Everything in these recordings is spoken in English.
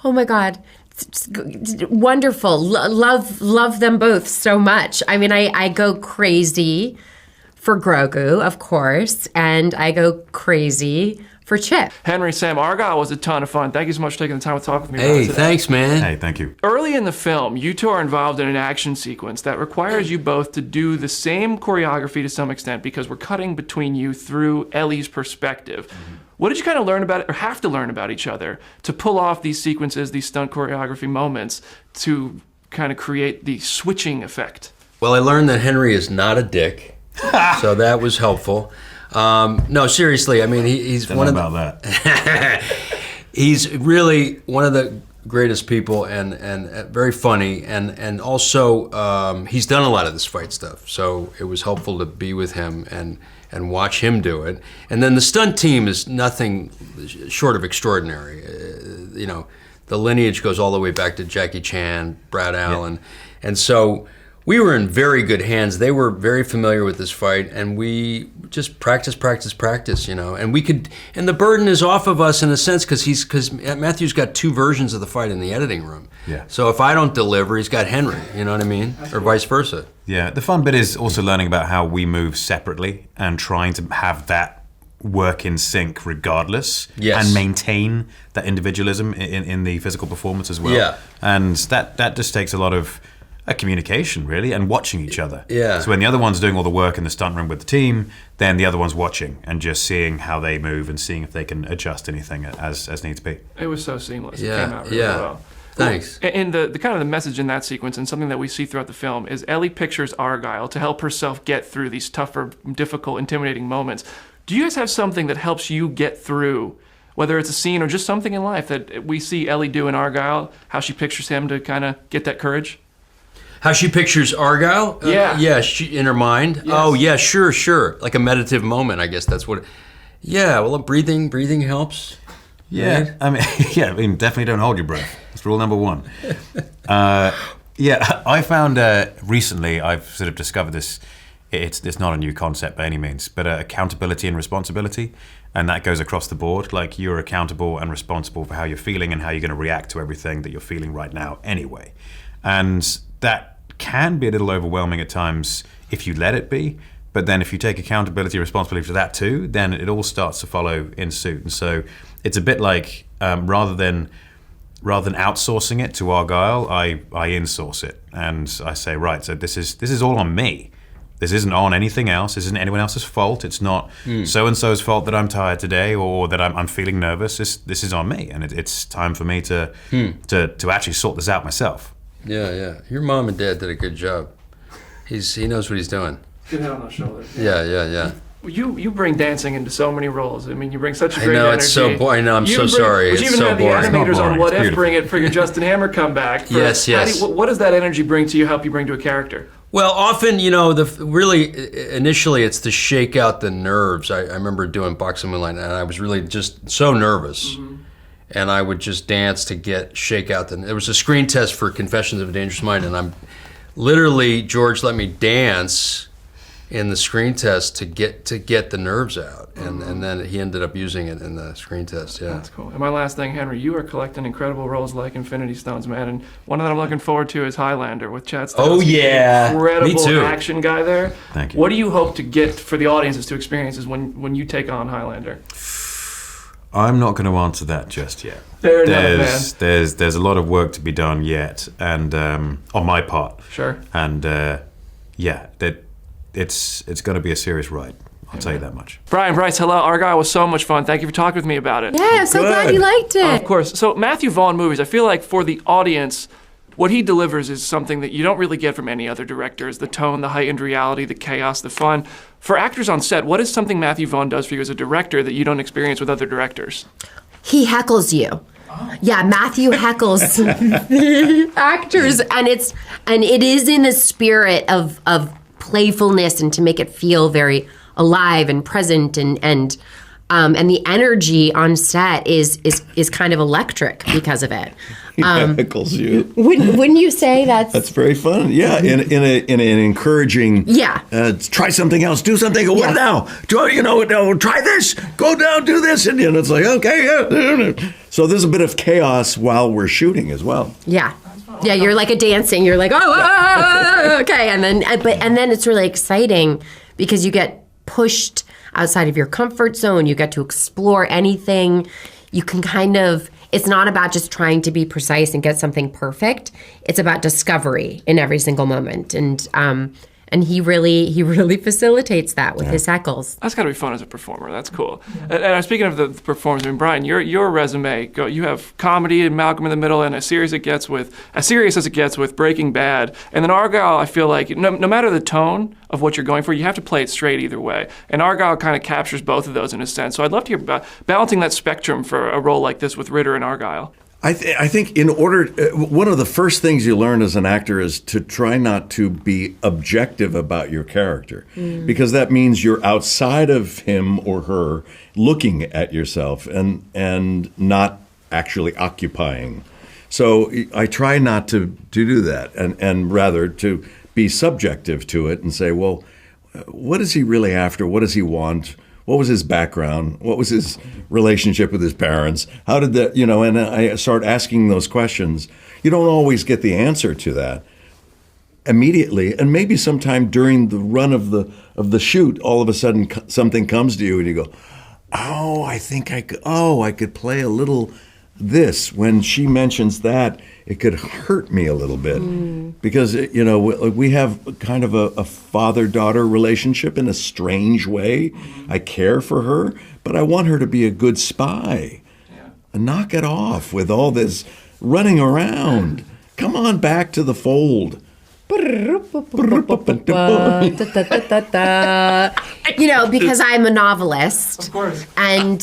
Oh my God. Wonderful. Love them both so much. I mean, I go crazy for Grogu, of course, and I go crazy for Chip. Henry, Sam, Argylle was a ton of fun. Thank you so much for taking the time to talk with me about Hey, today. thanks, man. Hey, thank you. Early in the film, you two are involved in an action sequence that requires you both to do the same choreography to some extent because we're cutting between you through Ellie's perspective. What did you kind of learn about it, or have to learn about each other, to pull off these sequences, these stunt choreography moments, to kind of create the switching effect? Well, I learned that Henry is not a dick, so that was helpful. No, seriously, I mean, he's Don't one know of about that. he's really one of the greatest people and very funny, and also he's done a lot of this fight stuff, so it was helpful to be with him and watch him do it. And then the stunt team is nothing short of extraordinary. You know, the lineage goes all the way back to Jackie Chan, Brad Allen, and so we were in very good hands. They were very familiar with this fight, and we just practice, you know. And we could, and the burden is off of us in a sense because Matthew's got two versions of the fight in the editing room. Yeah. So if I don't deliver, he's got Henry. You know what I mean, or vice versa. Yeah, the fun bit is also learning about how we move separately and trying to have that work in sync regardless. Yes. And maintain that individualism in the physical performance as well. Yeah. And that just takes a lot of communication, really, and watching each other. Yeah. So when the other one's doing all the work in the stunt room with the team, then the other one's watching and just seeing how they move and seeing if they can adjust anything as needs be. It was so seamless. Yeah, It came out really yeah. well. Thanks. Well, and the kind of the message in that sequence, and something that we see throughout the film, is Ellie pictures Argylle to help herself get through these tougher, difficult, intimidating moments. Do you guys have something that helps you get through, whether it's a scene or just something in life that we see Ellie do in Argylle, how she pictures him to kind of get that courage? How she pictures Argylle? Yeah. Yeah, in her mind? Yes. Oh, yeah, sure. Like a meditative moment, I guess that's what yeah, well, breathing helps. Yeah, Right? I mean, definitely don't hold your breath. That's rule number one. Yeah, I found recently I've sort of discovered this. It's not a new concept by any means, but accountability and responsibility, and that goes across the board. Like, you're accountable and responsible for how you're feeling and how you're going to react to everything that you're feeling right now anyway. And that can be a little overwhelming at times if you let it be, but then if you take accountability and responsibility for that too, then it all starts to follow in suit. And so it's a bit like rather than outsourcing it to Argylle, I insource it, and I say, right, so this is all on me. This isn't on anything else. This isn't anyone else's fault. It's not so-and-so's fault that I'm tired today or that I'm feeling nervous. This is on me, and it's time for me to actually sort this out myself. Yeah. Your mom and dad did a good job. He knows what he's doing. Good head on those shoulders. Yeah. You bring dancing into so many roles. I mean, you bring such a I great know, energy. it's so boring. I know, I'm so sorry. But you It's even so had the boring. animators It's not on boring. What It's If bring it for your Justin Hammer comeback. Yes. What does that energy bring to you, help you bring to a character? Well, often, really, initially, it's to shake out the nerves. I remember doing Box of Moonlight, and I was really just so nervous. Mm-hmm. And I would just dance to shake out there was a screen test for Confessions of a Dangerous Mind, and I'm literally, George let me dance in the screen test to get the nerves out, and then he ended up using it in the screen test. Yeah, that's cool. And my last thing, Henry, you are collecting incredible roles like Infinity Stones, man, and one that I'm looking forward to is Highlander with Chad Stahelski. Oh yeah, incredible me too. Action guy there. Thank you. What do you hope to get for the audiences to experience when you take on Highlander? I'm not going to answer that just yet. Fair enough, man. There's a lot of work to be done yet, and on my part. Sure. And it's going to be a serious ride. I'll tell you that much. Bryan, Bryce, hello. Argylle was so much fun. Thank you for talking with me about it. Yeah, I'm so glad you liked it. Of course. So Matthew Vaughn movies, I feel like for the audience, what he delivers is something that you don't really get from any other directors. The tone, the heightened reality, the chaos, the fun. For actors on set, what is something Matthew Vaughn does for you as a director that you don't experience with other directors? He heckles you. Yeah, Matthew heckles the actors, and it is in the spirit of playfulness and to make it feel very alive and present and And the energy on set is kind of electric because of it. Heckles you. Wouldn't you say That's very fun. Yeah, in an encouraging. Yeah. Try something else. Do something. What now? Try this. Go down. Do this. And it's like, okay, yeah. So there's a bit of chaos while we're shooting as well. Yeah. Yeah, you're like a dancing. You're like, okay, and then it's really exciting because you get pushed outside of your comfort zone. You get to explore anything. You can it's not about just trying to be precise and get something perfect. It's about discovery in every single moment. And he really facilitates that with his heckles. That's got to be fun as a performer. That's cool. And speaking of the performers, Bryan, your resume, you have comedy and Malcolm in the Middle, and as serious as it gets with Breaking Bad. And then Argylle, I feel like no matter the tone of what you're going for, you have to play it straight either way. And Argylle kind of captures both of those in a sense. So I'd love to hear about balancing that spectrum for a role like this with Ritter and Argylle. I think one of the first things you learn as an actor is to try not to be objective about your character, because that means you're outside of him or her looking at yourself and not actually occupying. So I try not to do that and rather to be subjective to it and say, well, what is he really after? What does he want? What was his background? What was his relationship with his parents? How did that, and I start asking those questions. You don't always get the answer to that immediately. And maybe sometime during the run of the shoot, all of a sudden something comes to you and you go, oh, I think I could play a little this. When she mentions that, it could hurt me a little bit because, we have kind of a father-daughter relationship in a strange way. I care for her, but I want her to be a good spy. And knock it off with all this running around. Come on back to the fold. Because I'm a novelist, of course, and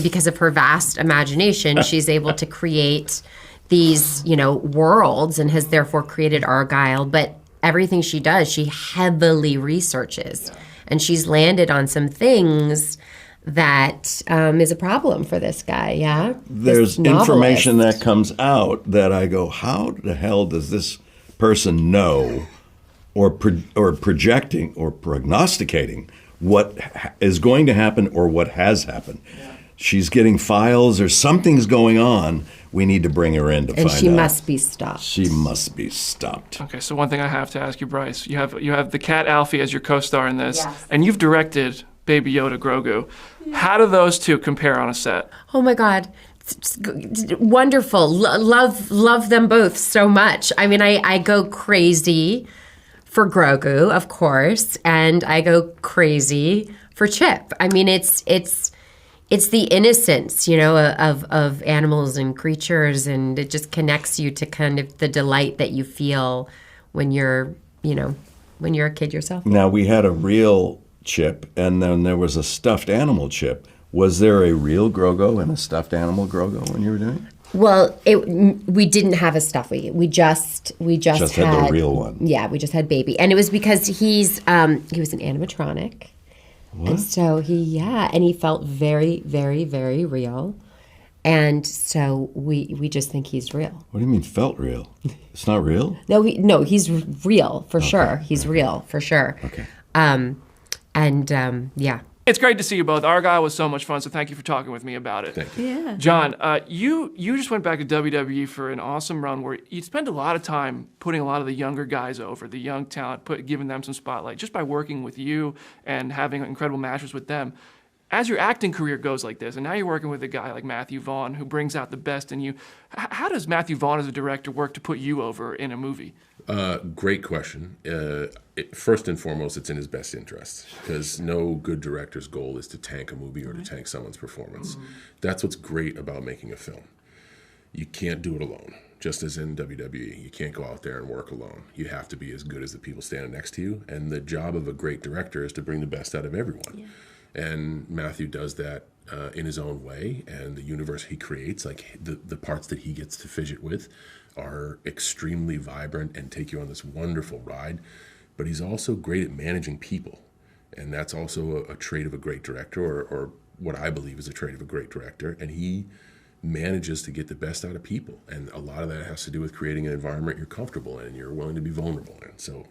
because of her vast imagination, she's able to create these worlds, and has therefore created Argylle. But everything she does, she heavily researches, and she's landed on some things that is a problem for this guy. Yeah, there's information that comes out that I go, how the hell does this person know, or projecting or prognosticating what is going to happen or what has happened? Yeah. She's getting files or something's going on. We need to bring her in to find out. And she must be stopped. She must be stopped. Okay, so one thing I have to ask you, Bryce, you have the cat Alfie as your co-star in this, and you've directed Baby Yoda Grogu. How do those two compare on a set? Oh my God. Wonderful. Love them both so much. I mean, I go crazy for Grogu, of course, and I go crazy for Chip. I mean, it's the innocence, of animals and creatures, and it just connects you to kind of the delight that you feel when you're a kid yourself. Now, we had a real Chip, and then there was a stuffed animal Chip. Was there a real Grogu and a stuffed animal Grogu when you were doing it? Well, we didn't have a stuffy. We just had the real one. Yeah, we just had Baby, and it was because he was an animatronic, what? And so he felt very, very, very real, and so we just think he's real. What do you mean felt real? It's not real? No, he's real for sure. He's real for sure. Okay. Yeah. It's great to see you both. Argylle was so much fun, so thank you for talking with me about it. Thank you. Yeah. John, you just went back to WWE for an awesome run where you spent a lot of time putting a lot of the younger guys over, the young talent, giving them some spotlight, just by working with you and having incredible matches with them. As your acting career goes like this, and now you're working with a guy like Matthew Vaughn who brings out the best in you, how does Matthew Vaughn as a director work to put you over in a movie? Great question. First and foremost, it's in his best interest, because no good director's goal is to tank a movie or to tank someone's performance. That's what's great about making a film. You can't do it alone. Just as in WWE, you can't go out there and work alone. You have to be as good as the people standing next to you, and the job of a great director is to bring the best out of everyone. Yeah. And Matthew does that in his own way, and the universe he creates, like the parts that he gets to fidget with, are extremely vibrant and take you on this wonderful ride. But he's also great at managing people. And that's also a trait of a great director, or what I believe is a trait of a great director. And he manages to get the best out of people. And a lot of that has to do with creating an environment you're comfortable in and you're willing to be vulnerable in. So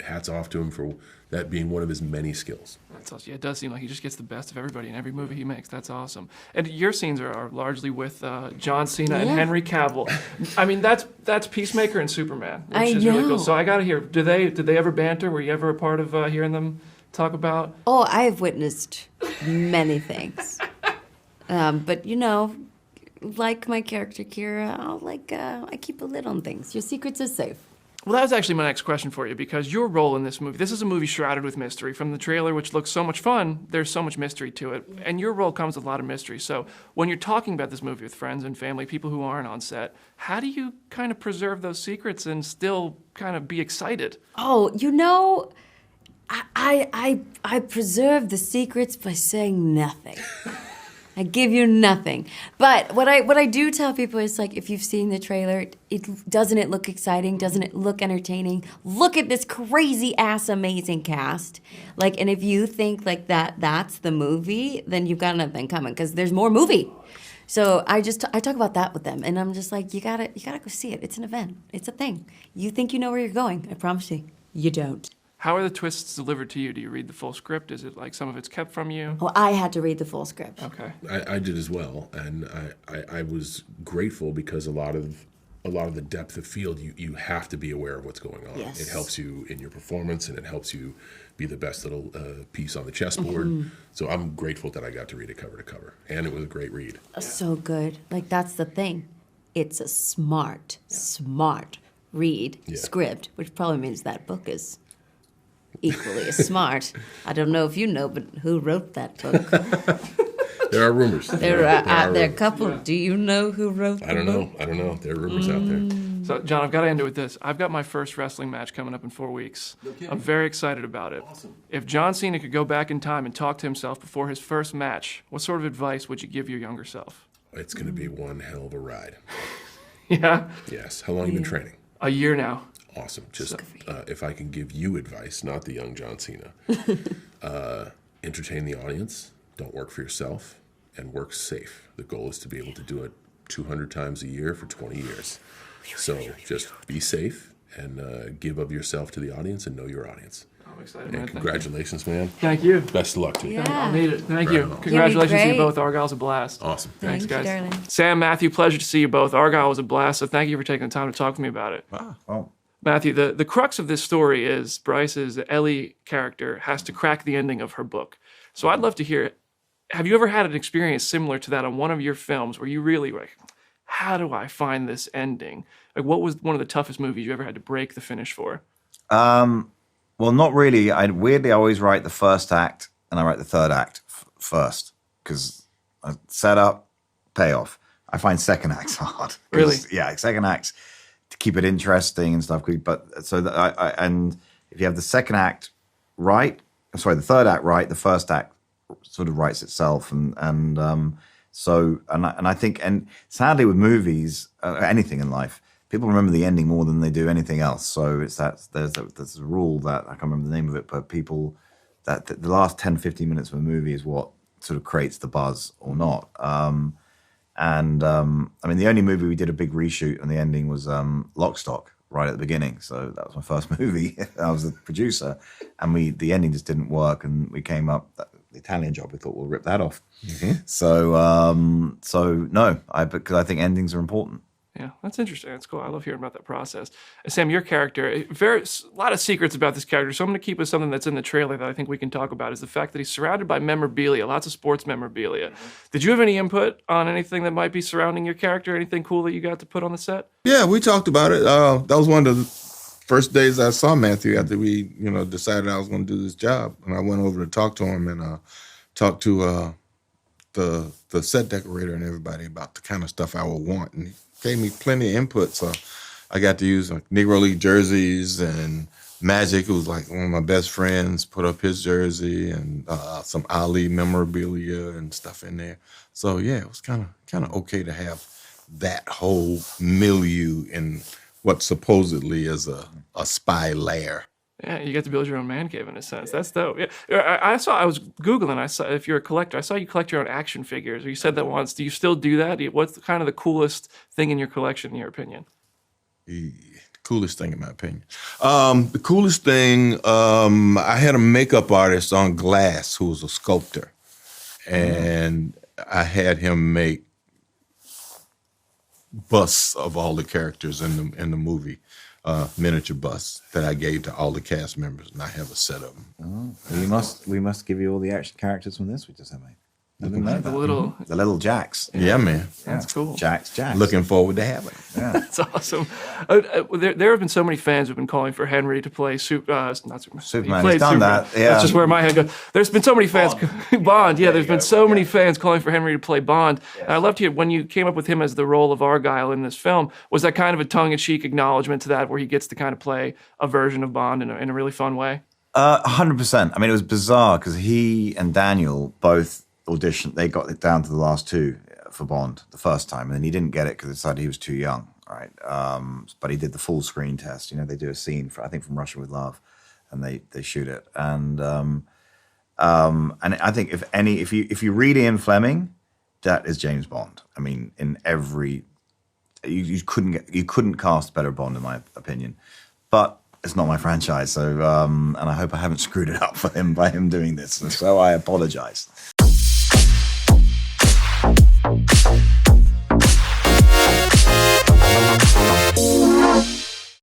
hats off to him for that being one of his many skills. That's awesome. Yeah, it does seem like he just gets the best of everybody in every movie he makes. That's awesome. And your scenes are largely with John Cena and Henry Cavill. I mean, that's Peacemaker and Superman, which is really cool. So I got to hear, did they ever banter? Were you ever a part of hearing them talk about? Oh, I have witnessed many things. But, like my character Kira, I keep a lid on things. Your secrets are safe. Well, that was actually my next question for you, because your role in this movie, this is a movie shrouded with mystery. From the trailer, which looks so much fun, there's so much mystery to it. And your role comes with a lot of mystery. So when you're talking about this movie with friends and family, people who aren't on set, how do you kind of preserve those secrets and still kind of be excited? Oh, I preserve the secrets by saying nothing. I give you nothing. But what I do tell people is, like, if you've seen the trailer, doesn't it look exciting? Doesn't it look entertaining? Look at this crazy ass amazing cast. Like, and if you think like that's the movie, then you've got nothing coming, because there's more movie. So I talk about that with them, and I'm just like, you gotta go see it. It's an event. It's a thing. You think you know where you're going? I promise you don't. How are the twists delivered to you? Do you read the full script? Is it like some of it's kept from you? Well, I had to read the full script. Okay. I did as well, and I was grateful, because a lot of the depth of field, you have to be aware of what's going on. Yes. It helps you in your performance, and it helps you be the best little piece on the chessboard. Mm-hmm. So I'm grateful that I got to read it cover to cover, and it was a great read. So good. Like, that's the thing. It's a smart read script, which probably means that book is equally as smart. I don't know if you know, but who wrote that book? There are rumors. There are a couple. Yeah. Do you know who wrote the book? I don't know. There are rumors out there. So, John, I've got to end it with this. I've got my first wrestling match coming up in 4 weeks. Okay. I'm very excited about it. Awesome. If John Cena could go back in time and talk to himself before his first match, what sort of advice would you give your younger self? It's going to be one hell of a ride. Yeah? Yes. How long have you been training? A year now. Awesome. Just if I can give you advice, not the young John Cena, entertain the audience, don't work for yourself, and work safe. The goal is to be able to do it 200 times a year for 20 years. So just be safe and give of yourself to the audience and know your audience. I'm excited, and man. congratulations, man. Thank you. Best of luck to you. Yeah. I'll need it. Thank Right you. on. Congratulations to you both. Argylle's a blast. Awesome. Thanks, guys. You, darling. Sam, Matthew, pleasure to see you both. Argylle was a blast, so thank you for taking the time to talk with me about it. Wow. Oh. Matthew, the crux of this story is Bryce's Ellie character has to crack the ending of her book. So I'd love to hear, have you ever had an experience similar to that on one of your films where you really were like, how do I find this ending? Like, what was one of the toughest movies you ever had to break the finish for? Well, not really. I always write the first act and I write the third act first, because set up, payoff. I find second acts hard. Really? Yeah, second acts to keep it interesting and stuff. But so that and if you have the second act right, the third act right, the first act sort of writes itself, and I think, and sadly with movies, anything in life, people remember the ending more than they do anything else. So it's there's a rule that I can't remember the name of it, but people that the last 10, 15 minutes of a movie is what sort of creates the buzz or not. I mean, the only movie we did a big reshoot and the ending was Lock, Stock right at the beginning. So that was my first movie. I was the producer, and the ending just didn't work, and we came up the Italian Job. We thought we'll rip that off. Mm-hmm. So no, because I think endings are important. Yeah, that's interesting. That's cool. I love hearing about that process. Sam, your character, a lot of secrets about this character, so I'm going to keep with something that's in the trailer that I think we can talk about, is the fact that he's surrounded by memorabilia, lots of sports memorabilia. Mm-hmm. Did you have any input on anything that might be surrounding your character, anything cool that you got to put on the set? Yeah, we talked about it. That was one of the first days I saw Matthew after we, decided I was going to do this job. And I went over to talk to him and talk to the set decorator and everybody about the kind of stuff I would want. And he gave me plenty of input. So I got to use Negro League jerseys and Magic, who was like one of my best friends, put up his jersey, and some Ali memorabilia and stuff in there. So yeah, it was kind of okay to have that whole milieu in what supposedly is a spy lair. Yeah, you get to build your own man cave in a sense. That's dope. Yeah, I was Googling. I saw, if you're a collector, I saw you collect your own action figures. You said that once. Do you still do that? What's kind of the coolest thing in your collection, in your opinion? The coolest thing, in my opinion. The coolest thing, I had a makeup artist on glass who was a sculptor, and I had him make busts of all the characters in the movie. Miniature busts that I gave to all the cast members, and I have a set of them. We must give you all the action characters from this we just had made. I didn't know that. The little Jacks. Yeah, man. That's cool. Jacks. Looking forward to having it. Yeah. That's awesome. There have been so many fans who've been calling for Henry to play not Superman. Superman. He played He's done Superman. that. Yeah. That's just where my head goes. There's been so many fans. Bond. Yeah, there's been so many fans calling for Henry to play Bond. And I loved hear when you came up with him as the role of Argylle in this film. Was that kind of a tongue-in-cheek acknowledgement to that, where he gets to kind of play a version of Bond in a really fun way? 100%. I mean, it was bizarre because he and Daniel both auditioned. They got it down to the last two for Bond the first time, and then he didn't get it because they decided he was too young, right? But he did the full screen test. You know, they do a scene I think from Russia with Love, and they shoot it. And I think if you read Ian Fleming, that is James Bond. I mean, in every you couldn't cast better Bond in my opinion, but it's not my franchise, so and I hope I haven't screwed it up for him by him doing this. So I apologize.